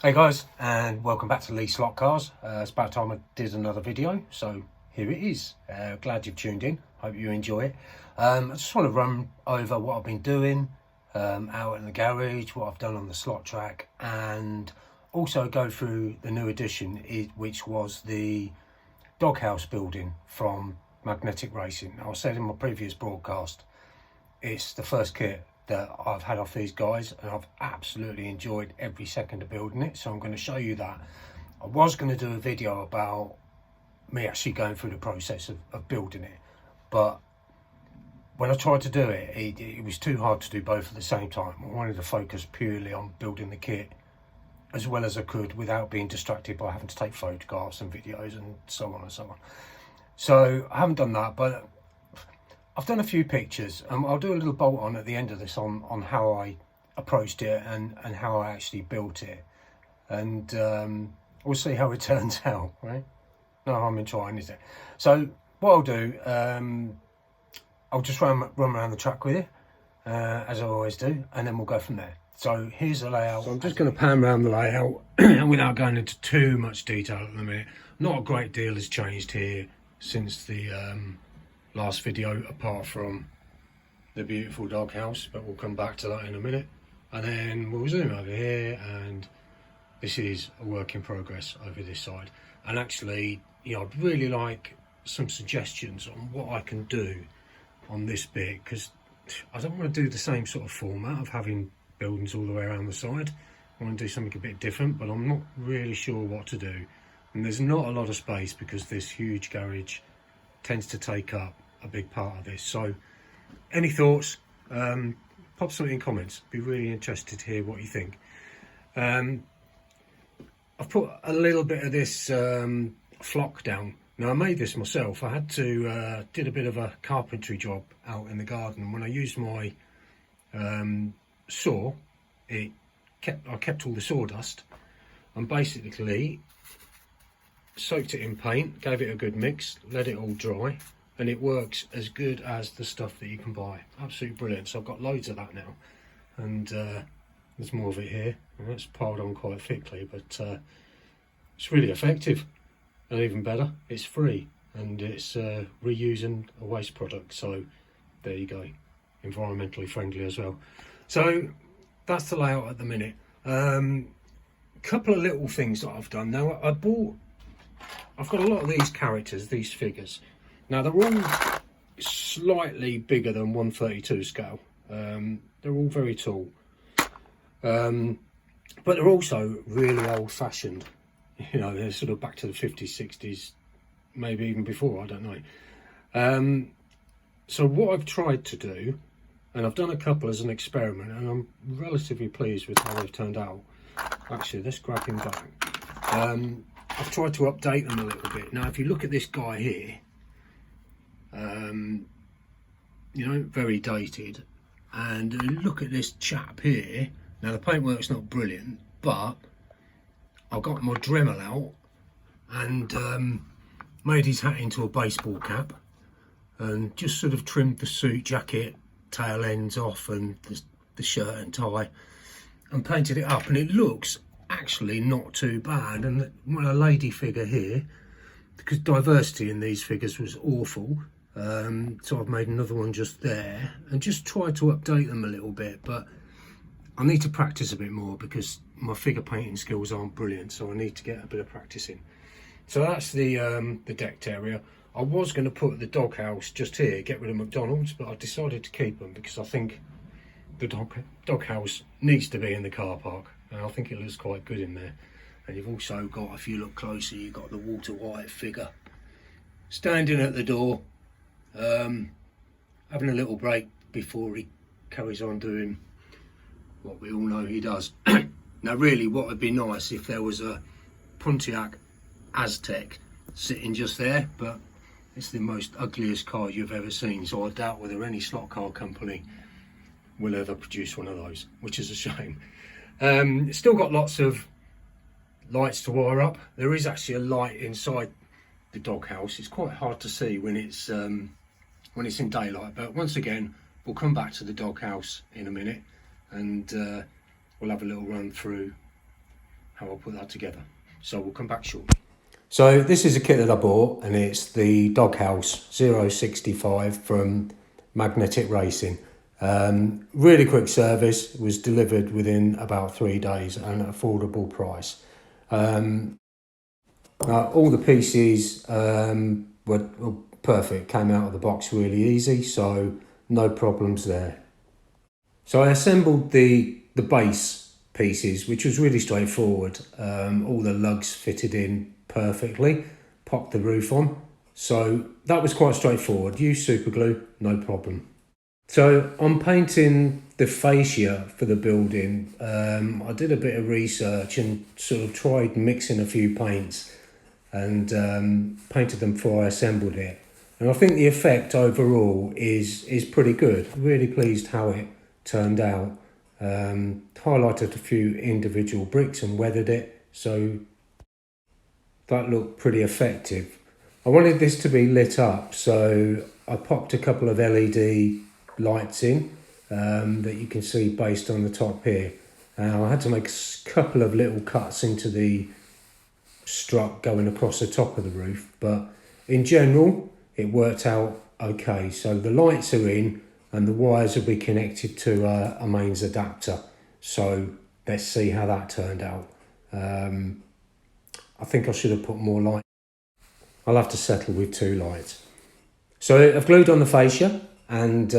Hey guys, and welcome back to Lee Slot Cars. It's about time I did another video, so here it is. Glad you've tuned in. Hope you enjoy it. I just want to run over what I've been doing out in the garage, what I've done on the slot track, and also go through the new addition, which was the doghouse building from Magnetic Racing. Now, I said in my previous broadcast, it's the first kit that I've had off these guys, and I've absolutely enjoyed every second of building it, so I'm going to show you that. I was going to do a video about me actually going through the process of building it, but when I tried to do it, it was too hard to do both at the same time. I wanted to focus purely on building the kit as well as I could without being distracted by having to take photographs and videos and so on and so on. So I haven't done that, but I've done a few pictures. I'll do a little bolt on at the end of this on how I approached it and how I actually built it, and we'll see how it turns out, right? No harm in trying, is it? So what I'll do, I'll just run around the track with you, as I always do, and then we'll go from there. So here's the layout. So I'm just going to pan around the layout without going into too much detail at the minute. Not a great deal has changed here since the last video, apart from the beautiful doghouse, but we'll come back to that in a minute. And then we'll zoom over here, and this is a work in progress over this side. And actually, you know, I'd really like some suggestions on what I can do on this bit, because I don't want to do the same sort of format of having buildings all the way around the side. I want to do something a bit different, but I'm not really sure what to do. And there's not a lot of space because this huge garage tends to take up a big part of this. So any thoughts, pop something in comments. Be really interested to hear what you think. I've put a little bit of this flock down. Now, I made this myself. I had to did a bit of a carpentry job out in the garden. When I used my saw, I kept all the sawdust and basically soaked it in paint, gave it a good mix, let it all dry, and it works as good as the stuff that you can buy. Absolutely brilliant. So I've got loads of that now, and there's more of it here, and it's piled on quite thickly, but it's really effective, and even better, it's free, and it's reusing a waste product. So there you go, environmentally friendly as well. So that's the layout at the minute. Couple of little things that I've done. Now, I've got a lot of these characters, these figures. Now, they're all slightly bigger than 132 scale. They're all very tall. But they're also really old-fashioned. You know, they're sort of back to the 50s, 60s, maybe even before, I don't know. So what I've tried to do, and I've done a couple as an experiment, and I'm relatively pleased with how they've turned out. Actually, let's grab him back. I've tried to update them a little bit. Now, if you look at this guy here, you know, very dated, and look at this chap here. Now, the paintwork's not brilliant, but I've got my Dremel out and made his hat into a baseball cap, and just sort of trimmed the suit jacket tail ends off and the shirt and tie, and painted it up, and it looks actually not too bad. And a lady figure here, because diversity in these figures was awful, so I've made another one just there and just tried to update them a little bit, but I need to practice a bit more because my figure painting skills aren't brilliant, so I need to get a bit of practice in. So that's the decked area. I was going to put the doghouse just here, get rid of McDonald's, but I decided to keep them because I think the doghouse needs to be in the car park, and I think it looks quite good in there. And you've also got, if you look closer, you've got the Walter White figure standing at the door, having a little break before he carries on doing what we all know he does. Now, really, what would be nice if there was a Pontiac Aztec sitting just there, but it's the most ugliest car you've ever seen, so I doubt whether any slot car company will ever produce one of those, which is a shame. It's still got lots of lights to wire up. There is actually a light inside the doghouse. It's quite hard to see when it's in daylight, but once again, we'll come back to the doghouse in a minute, and we'll have a little run through how I'll put that together. So we'll come back shortly. So this is a kit that I bought, and it's the Doghouse 065 from Magnetic Racing. Really quick service, was delivered within about 3 days at an affordable price. All the pieces were perfect, came out of the box really easy, so no problems there. So I assembled the base pieces, which was really straightforward. All the lugs fitted in perfectly, popped the roof on, so that was quite straightforward. Used super glue, no problem. So I'm painting the fascia for the building. I did a bit of research and sort of tried mixing a few paints and painted them before I assembled it. And I think the effect overall is pretty good. Really pleased how it turned out. Highlighted a few individual bricks and weathered it, so that looked pretty effective. I wanted this to be lit up, so I popped a couple of LED lights in that you can see based on the top here. I had to make a couple of little cuts into the strut going across the top of the roof, but in general it worked out okay. So the lights are in and the wires will be connected to a mains adapter, so let's see how that turned out. I think I should have put more light. I'll have to settle with 2 lights. So I've glued on the fascia and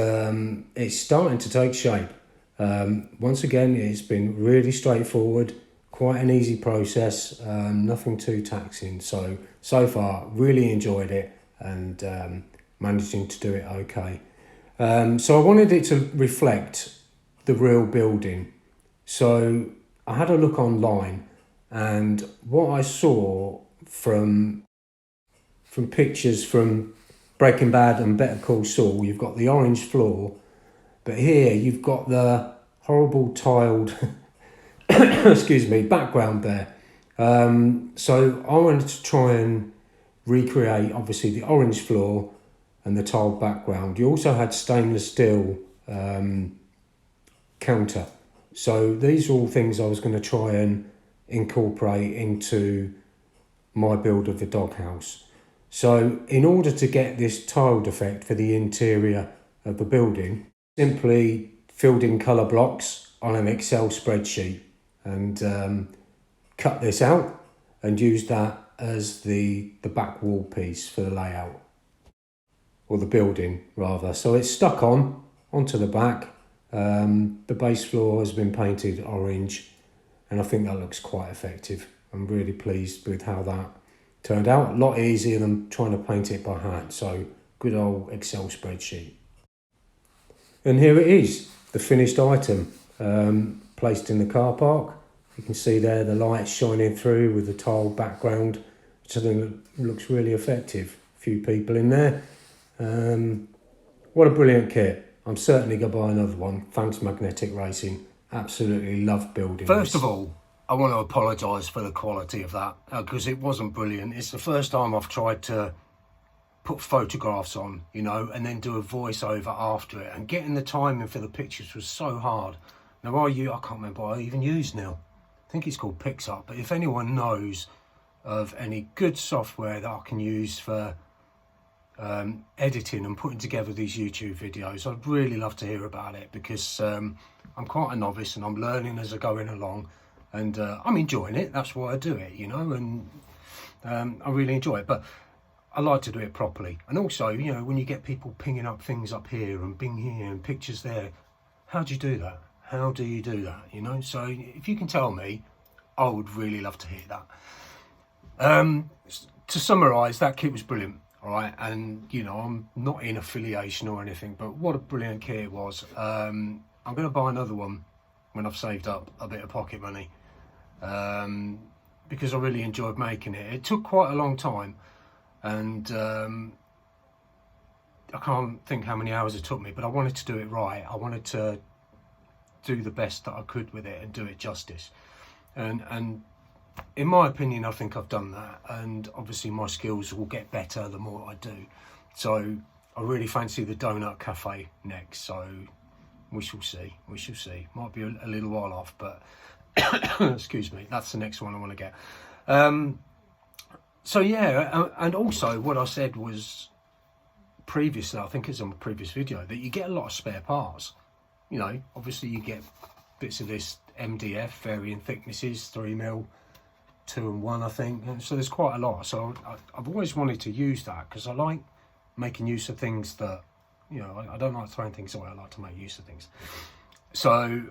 it's starting to take shape. Once again, it's been really straightforward, quite an easy process, nothing too taxing. So far, really enjoyed it and managing to do it okay. So I wanted it to reflect the real building. So I had a look online, and what I saw from pictures from Breaking Bad and Better Call Saul, you've got the orange floor, but here you've got the horrible tiled excuse me, background there. So I wanted to try and recreate obviously the orange floor and the tiled background. You also had stainless steel counter. So these are all things I was going to try and incorporate into my build of the doghouse. So in order to get this tiled effect for the interior of the building, simply filled in colour blocks on an Excel spreadsheet and cut this out and used that as the back wall piece for the layout, or the building rather. So it's stuck onto the back. The base floor has been painted orange, and I think that looks quite effective. I'm really pleased with how that turned out. A lot easier than trying to paint it by hand, so good old Excel spreadsheet. And here it is, the finished item, placed in the car park. You can see there the lights shining through with the tiled background, which I think looks really effective. A few people in there. What a brilliant kit. I'm certainly going to buy another one. Thanks Magnetic Racing. Absolutely love building First of all, I want to apologise for the quality of that because it wasn't brilliant. It's the first time I've tried to put photographs on, you know, and then do a voiceover after it, and getting the timing for the pictures was so hard. Now I can't remember what I even used now. I think it's called PixArt, but if anyone knows of any good software that I can use for editing and putting together these YouTube videos, I'd really love to hear about it, because I'm quite a novice and I'm learning as I'm going along, and I'm enjoying it. That's why I do it, you know, and I really enjoy it, but I like to do it properly. And also, you know, when you get people pinging up things up here and bing here and pictures there, how do you do that? How do you do that, you know? So if you can tell me, I would really love to hear that. To summarise, that kit was brilliant. All right, and you know, I'm not in affiliation or anything, but what a brilliant kit it was. I'm going to buy another one when I've saved up a bit of pocket money, because I really enjoyed making it. It took quite a long time, and I can't think how many hours it took me, but I wanted to do it right. I wanted to do the best that I could with it and do it justice. And in my opinion, I think I've done that, and obviously my skills will get better the more I do. So I really fancy the donut cafe next, so we shall see. Might be a little while off, but Excuse me, that's the next one I want to get. So yeah, and also what I said was previously, I think it's on a previous video, that you get a lot of spare parts. You know, obviously you get bits of this MDF, varying thicknesses, 3mm, 2 and 1, I think. And so there's quite a lot. So I've always wanted to use that because I like making use of things that, you know, I don't like throwing things away. I like to make use of things. So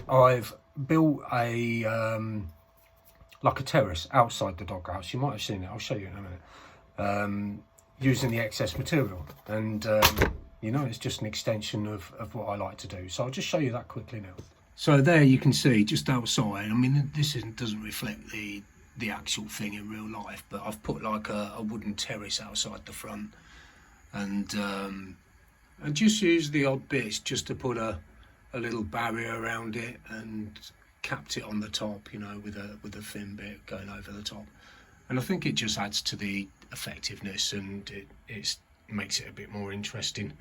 I've built a like a terrace outside the doghouse. You might have seen it. I'll show you in a minute. Using the excess material, and you know, it's just an extension of what I like to do. So I'll just show you that quickly now. So there you can see just outside. I mean, this doesn't reflect the actual thing in real life, but I've put like a wooden terrace outside the front, and just use the odd bits just to put a little barrier around it, and capped it on the top, you know, with a thin bit going over the top. And I think it just adds to the effectiveness, and it makes it a bit more interesting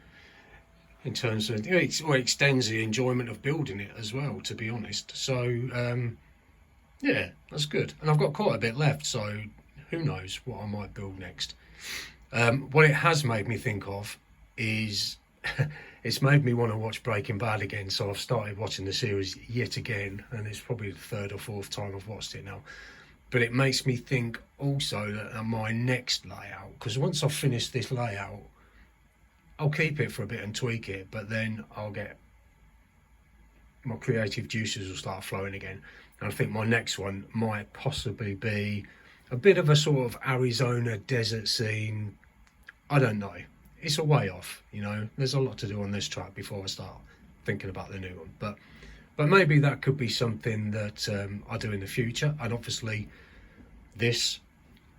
in terms of, you know, it extends the enjoyment of building it as well, to be honest. So yeah, that's good. And I've got quite a bit left, so who knows what I might build next. What it has made me think of is it's made me want to watch Breaking Bad again, so I've started watching the series yet again, and it's probably the 3rd or 4th time I've watched it now. But it makes me think also that my next layout, because once I've finished this layout, I'll keep it for a bit and tweak it, but then I'll get, my creative juices will start flowing again. And I think my next one might possibly be a bit of a sort of Arizona desert scene. I don't know. It's a way off, you know. There's a lot to do on this track before I start thinking about the new one. But maybe that could be something that I do in the future. And obviously this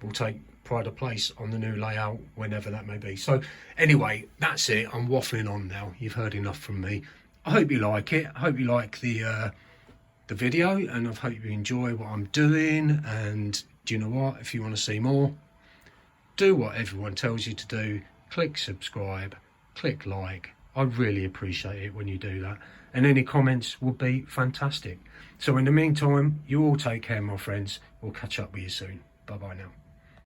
will take pride of place on the new layout whenever that may be. So anyway, that's it. I'm waffling on now. You've heard enough from me. I hope you like it. I hope you like the video, and I hope you enjoy what I'm doing. And do you know what? If you want to see more, do what everyone tells you to do. Click subscribe, click like. I really appreciate it when you do that. And any comments would be fantastic. So in the meantime, you all take care, my friends. We'll catch up with you soon. Bye-bye now.